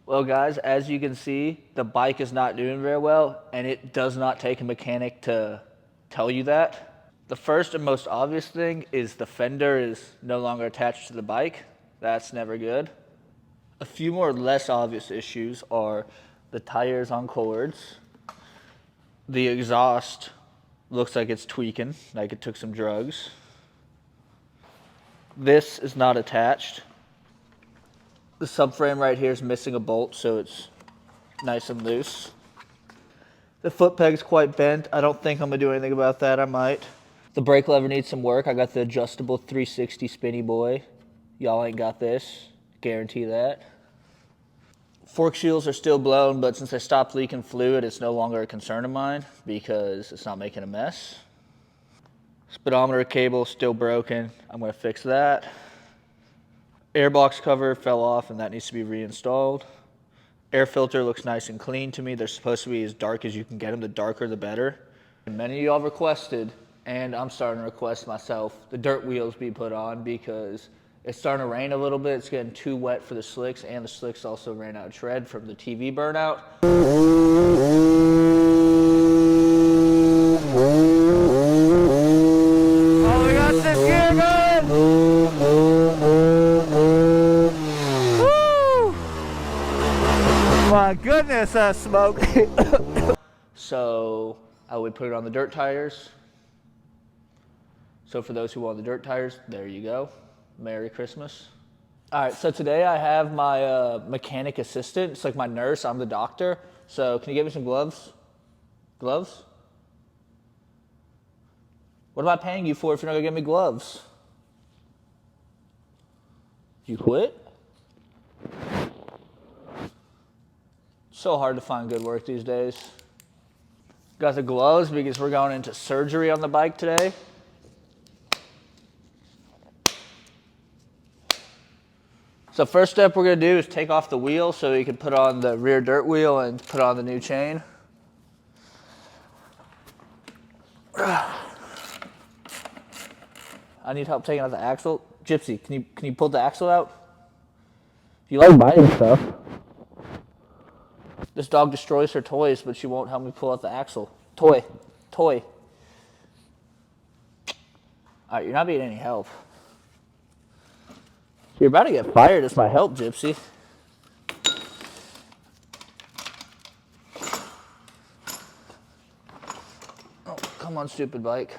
Well, guys, as you can see, the bike is not doing very well, and it does not take a mechanic to tell you that. The first and most obvious thing is the fender is no longer attached to the bike. That's never good. A few more less obvious issues are the tires on cords. The exhaust looks like it's tweaking, like it took some drugs. This is not attached. The subframe right here is missing a bolt, so it's nice and loose. The foot peg's quite bent. I don't think I'm gonna do anything about that. I might. The brake lever needs some work. I got the adjustable 360 spinny boy. Y'all ain't got this. Guarantee that. Fork shields are still blown, but since I stopped leaking fluid, it's no longer a concern of mine because it's not making a mess. Speedometer cable still broken. I'm gonna fix that. Airbox cover fell off and that needs to be reinstalled. Air filter looks nice and clean to me. They're supposed to be as dark as you can get them. The darker, the better. And many of y'all requested, and I'm starting to request myself, the dirt wheels be put on because it's starting to rain a little bit. It's getting too wet for the slicks, and the slicks also ran out of tread from the TV burnout. Oh, we got this gear going! Woo! My goodness, that smoke. So I would put it on the dirt tires. So for those who want the dirt tires, there you go. Merry Christmas. All right, so today I have my mechanic assistant. It's like my nurse, I'm the doctor. So can you get me some gloves? Gloves? What am I paying you for if you're not gonna give me gloves? You quit? So hard to find good work these days. Got the gloves because we're going into surgery on the bike today. So first step we're gonna do is take off the wheel so you can put on the rear dirt wheel and put on the new chain. I need help taking out the axle. Gypsy, can you pull the axle out? You like biting stuff. This dog destroys her toys, but she won't help me pull out the axle. Toy. All right, you're not being any help. You're about to get fired as my help, Gypsy. Oh, come on, stupid bike.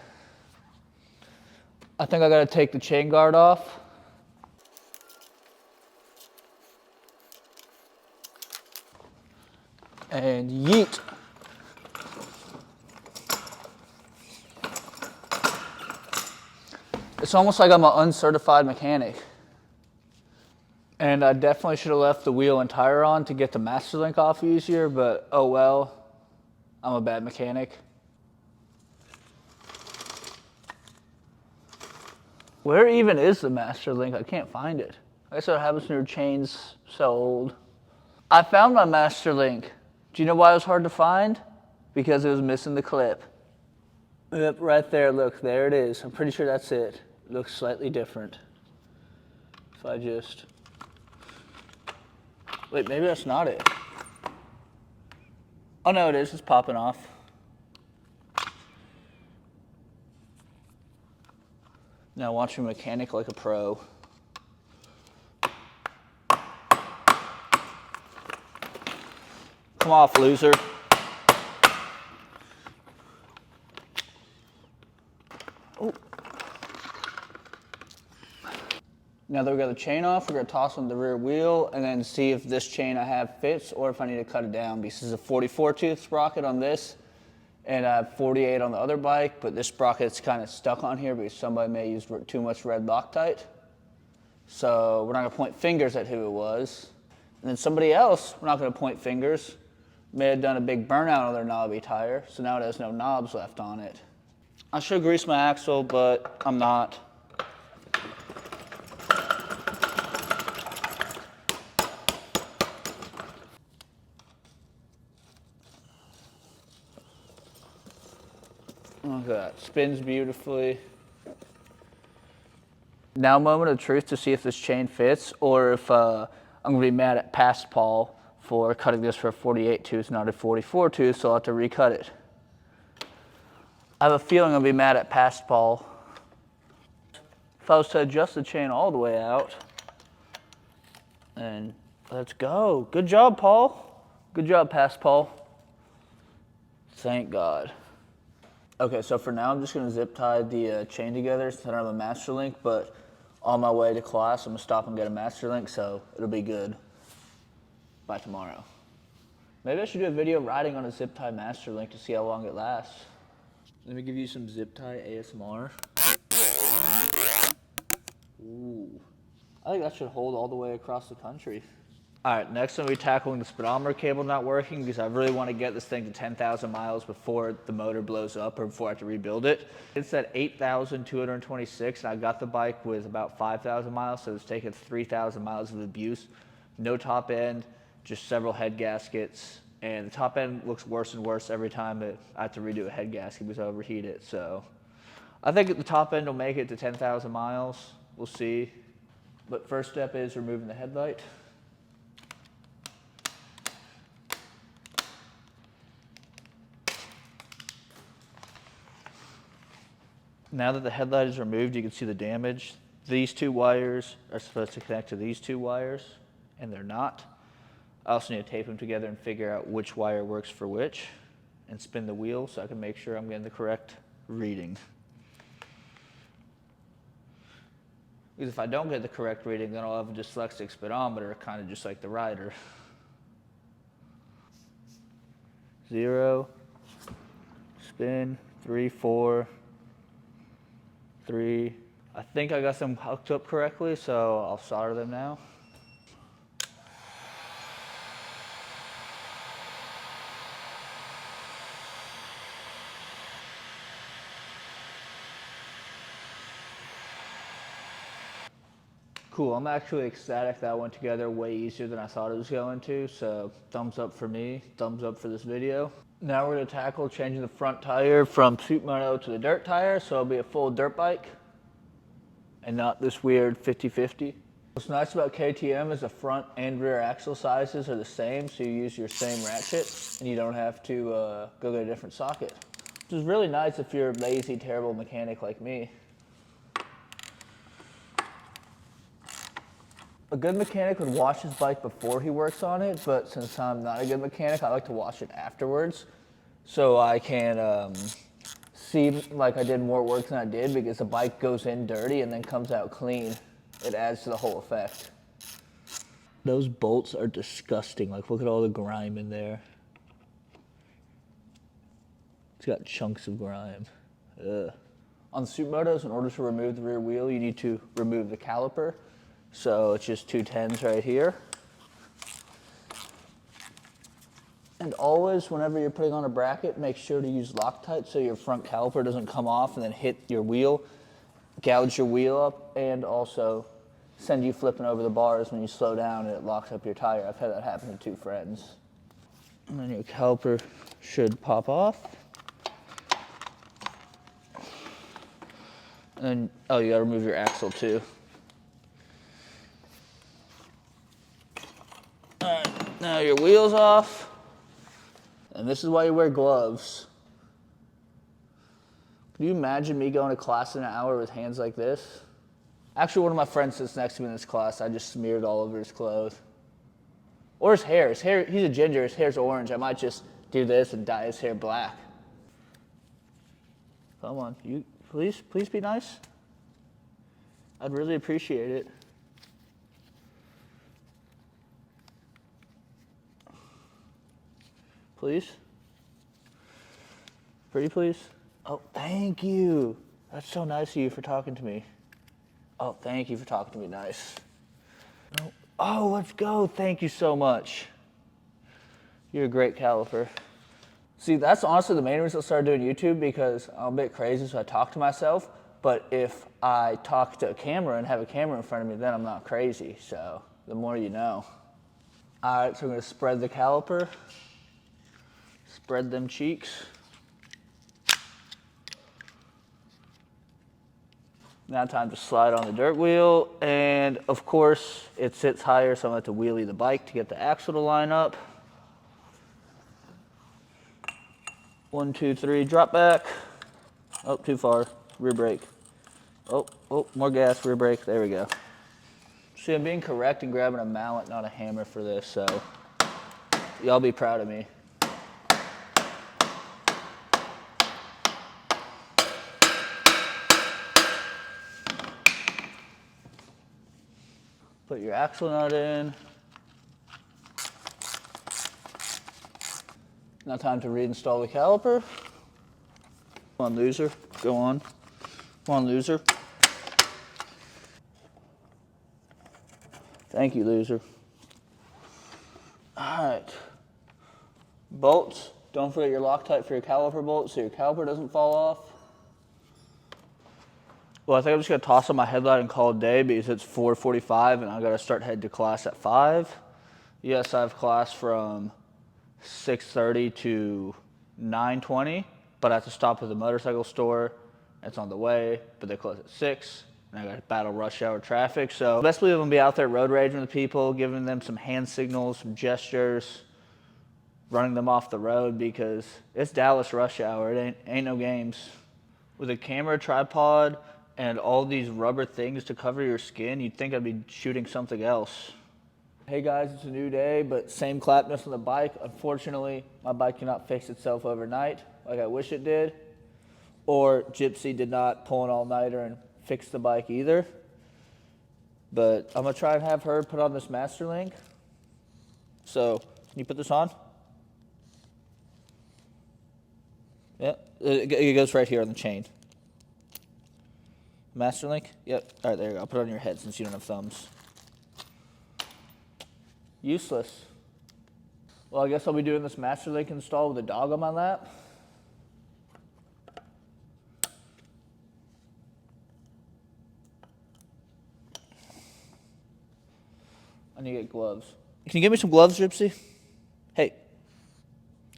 I think I gotta take the chain guard off. And yeet. It's almost like I'm an uncertified mechanic. And I definitely should have left the wheel and tire on to get the master link off easier, but oh well, I'm a bad mechanic. Where even is the master link? I can't find it. I guess what happens when your chain's so old. I found my master link. Do you know why it was hard to find? Because it was missing the clip. Yep, right there, look, there it is. I'm pretty sure that's it. It looks slightly different. If I just... Wait, maybe that's not it. Oh no, it is, it's popping off. Now watch me mechanic like a pro. Come off, loser. Oh. Now that we got the chain off, we're gonna toss on the rear wheel and then see if this chain I have fits or if I need to cut it down because this is a 44 tooth sprocket on this and I have 48 on the other bike, but this sprocket's kind of stuck on here because somebody may use too much red Loctite. So we're not gonna point fingers at who it was. And then somebody else, we're not gonna point fingers, may have done a big burnout on their knobby tire, so now it has no knobs left on it. I should grease my axle, but I'm not. Look at that, spins beautifully. Now moment of truth to see if this chain fits or if I'm gonna be mad at past Paul for cutting this for a 48 tooth, not a 44 tooth, so I'll have to recut it. I have a feeling I'll be mad at past Paul. If I was to adjust the chain all the way out, and let's go. Good job, Paul. Good job, past Paul. Thank God. Okay, so for now I'm just gonna zip tie the chain together since I don't have a master link, but on my way to class I'm gonna stop and get a master link, so it'll be good by tomorrow. Maybe I should do a video riding on a zip tie master link to see how long it lasts. Let me give you some zip tie ASMR. Ooh, I think that should hold all the way across the country. All right, next I'm going to be tackling the speedometer cable not working because I really want to get this thing to 10,000 miles before the motor blows up or before I have to rebuild it. It's at 8,226 and I got the bike with about 5,000 miles, so it's taken 3,000 miles of abuse. No top end, just several head gaskets, and the top end looks worse and worse every time I have to redo a head gasket because I overheat it. So I think the top end will make it to 10,000 miles. We'll see. But first step is removing the headlight. Now that the headlight is removed, you can see the damage. These two wires are supposed to connect to these two wires, and they're not. I also need to tape them together and figure out which wire works for which, and spin the wheel so I can make sure I'm getting the correct reading. Because if I don't get the correct reading, then I'll have a dyslexic speedometer, kind of just like the rider. 0, spin, 3, 4, 3. I think I got them hooked up correctly, so I'll solder them now. Cool, I'm actually ecstatic that went together way easier than I thought it was going to, so thumbs up for me, thumbs up for this video. Now we're gonna tackle changing the front tire from Supermoto to the dirt tire, so it'll be a full dirt bike and not this weird 50-50. What's nice about KTM is the front and rear axle sizes are the same, so you use your same ratchet and you don't have to go get a different socket. Which is really nice if you're a lazy, terrible mechanic like me. A good mechanic would wash his bike before he works on it, but since I'm not a good mechanic, I like to wash it afterwards so I can see like I did more work than I did, because the bike goes in dirty and then comes out clean. It adds to the whole effect. Those bolts are disgusting. Like, look at all the grime in there. It's got chunks of grime. Ugh. On the Supermotos, in order to remove the rear wheel, you need to remove the caliper. So it's just 2 10s right here. And always, whenever you're putting on a bracket, make sure to use Loctite so your front caliper doesn't come off and then hit your wheel, gouge your wheel up, and also send you flipping over the bars when you slow down and it locks up your tire. I've had that happen to 2 friends. And then your caliper should pop off. And, oh, you gotta remove your axle too. Alright, now your wheel's off. And this is why you wear gloves. Can you imagine me going to class in an hour with hands like this? Actually, one of my friends sits next to me in this class. I just smeared all over his clothes. Or his hair. His hair, he's a ginger, his hair's orange. I might just do this and dye his hair black. Come on, you please be nice. I'd really appreciate it. Please? Pretty please? Oh, thank you. That's so nice of you for talking to me. Oh, thank you for talking to me nice. Oh, let's go. Thank you so much. You're a great caliper. See, that's honestly the main reason I started doing YouTube, because I'm a bit crazy, so I talk to myself. But if I talk to a camera and have a camera in front of me, then I'm not crazy. So the more you know. All right, so I'm going to spread the caliper. Spread them cheeks. Now time to slide on the dirt wheel, and of course it sits higher, so I'm going to have to wheelie the bike to get the axle to line up. 1, 2, 3, drop back. Oh, too far. Rear brake. Oh, more gas, rear brake. There we go. See, I'm being correct and grabbing a mallet, not a hammer for this, so y'all be proud of me. Put your axle nut in. Now time to reinstall the caliper. Come on, loser. Go on. Come on, loser. Thank you, loser. All right. Bolts. Don't forget your Loctite for your caliper bolts so your caliper doesn't fall off. Well, I think I'm just going to toss on my headlight and call it a day because it's 4:45 and I got to start heading to class at 5. Yes, I have class from 6:30 to 9:20, but I have to stop at the motorcycle store. It's on the way, but they close at 6, and I got to battle rush hour traffic. So best believe I'm going to be out there road raging with people, giving them some hand signals, some gestures, running them off the road because it's Dallas rush hour. It ain't no games. With a camera, tripod, and all these rubber things to cover your skin, you'd think I'd be shooting something else. Hey guys, it's a new day, but same clapness on the bike. Unfortunately, my bike cannot fix itself overnight like I wish it did. Or Gypsy did not pull an all-nighter and fix the bike either. But I'm gonna try and have her put on this master link. So, can you put this on? Yeah, it goes right here on the chain. Master link? Yep. All right, there you go. I'll put it on your head since you don't have thumbs. Useless. Well, I guess I'll be doing this master link install with a dog on my lap. I need to get gloves. Can you get me some gloves, Gypsy? Hey.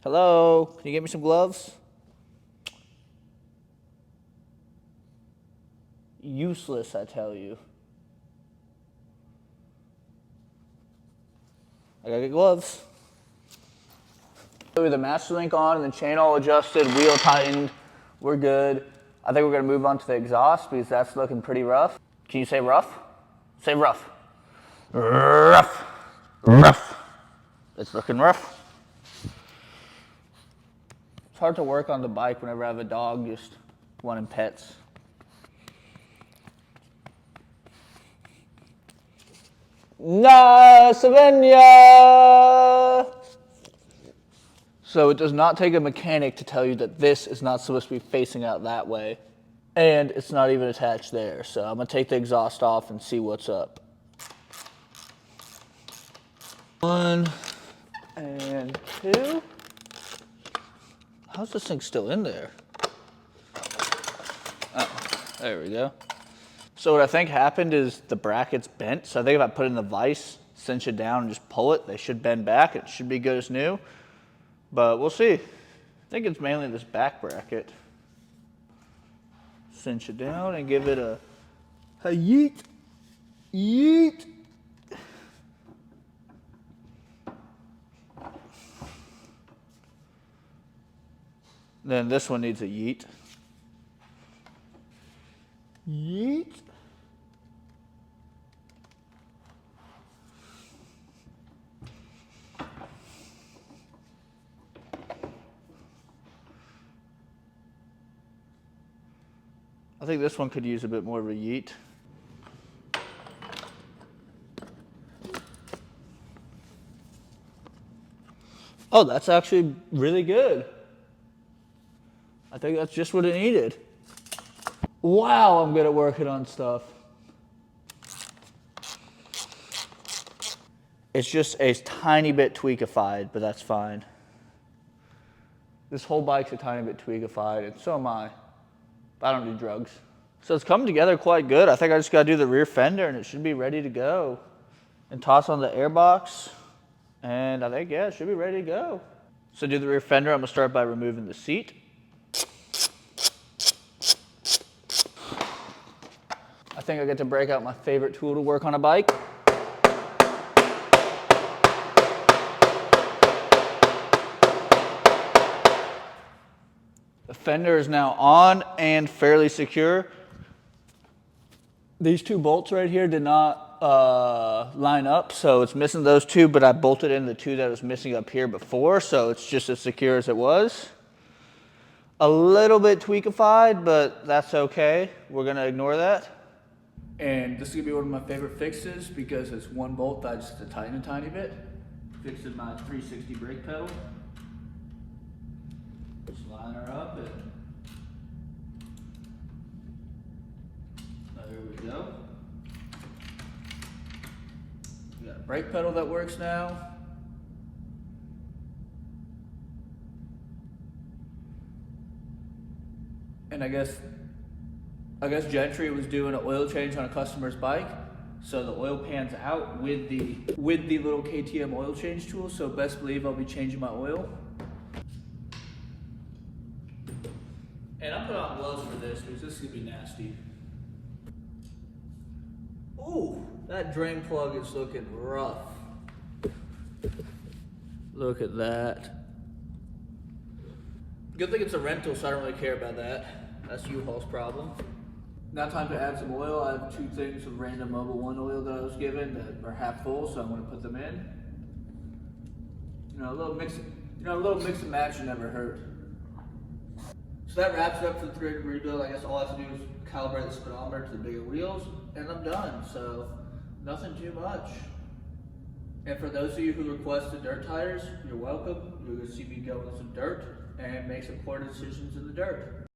Hello? Can you get me some gloves? Useless, I tell you. I gotta get gloves. With the master link on and the chain all adjusted, wheel tightened, we're good. I think we're gonna move on to the exhaust because that's looking pretty rough. Can you say rough? Say rough. Rough. Rough. It's looking rough. It's hard to work on the bike whenever I have a dog just wanting pets. Na Savenya! So it does not take a mechanic to tell you that this is not supposed to be facing out that way. And it's not even attached there. So I'm gonna take the exhaust off and see what's up. 1 and 2. How's this thing still in there? Oh, there we go. So what I think happened is the bracket's bent. So I think if I put it in the vise, cinch it down and just pull it, they should bend back. It should be good as new, but we'll see. I think it's mainly this back bracket. Cinch it down and give it a yeet, yeet. Then this one needs a yeet. Yeet. I think this one could use a bit more of a yeet. Oh, that's actually really good. I think that's just what it needed. Wow, I'm good at working on stuff. It's just a tiny bit tweakified, but that's fine. This whole bike's a tiny bit tweakified, and so am I. But I don't do drugs. So it's coming together quite good. I think I just gotta do the rear fender and it should be ready to go. And toss on the airbox, and I think, yeah, it should be ready to go. So to do the rear fender, I'm gonna start by removing the seat. think I get to break out my favorite tool to work on a bike. The fender is now on and fairly secure. These two bolts right here did not line up, so it's missing those two, but I bolted in the two that was missing up here before, so it's just as secure as it was. A little bit tweakified, but that's okay. We're gonna ignore that. And this is gonna be one of my favorite fixes because it's one bolt that I just have to tighten a tiny bit. Fixing my 360 brake pedal. Just line her up and there we go. We got a brake pedal that works now. And I guess Gentry was doing an oil change on a customer's bike, so the oil pans out with the little KTM oil change tool. So best believe I'll be changing my oil. And I'm putting on gloves for this because this is gonna be nasty. Ooh, that drain plug is looking rough. Look at that. Good thing it's a rental, so I don't really care about that. That's U-Haul's problem. Now time to add some oil. I have two things of random Mobil 1 oil that I was given that are half full, so I'm going to put them in. You know, a little mix and match never hurt. So that wraps it up for the 300 rebuild. I guess all I have to do is calibrate the speedometer to the bigger wheels, and I'm done. So nothing too much. And for those of you who requested dirt tires, you're welcome. You're going to see me go in some dirt and make some poor decisions in the dirt.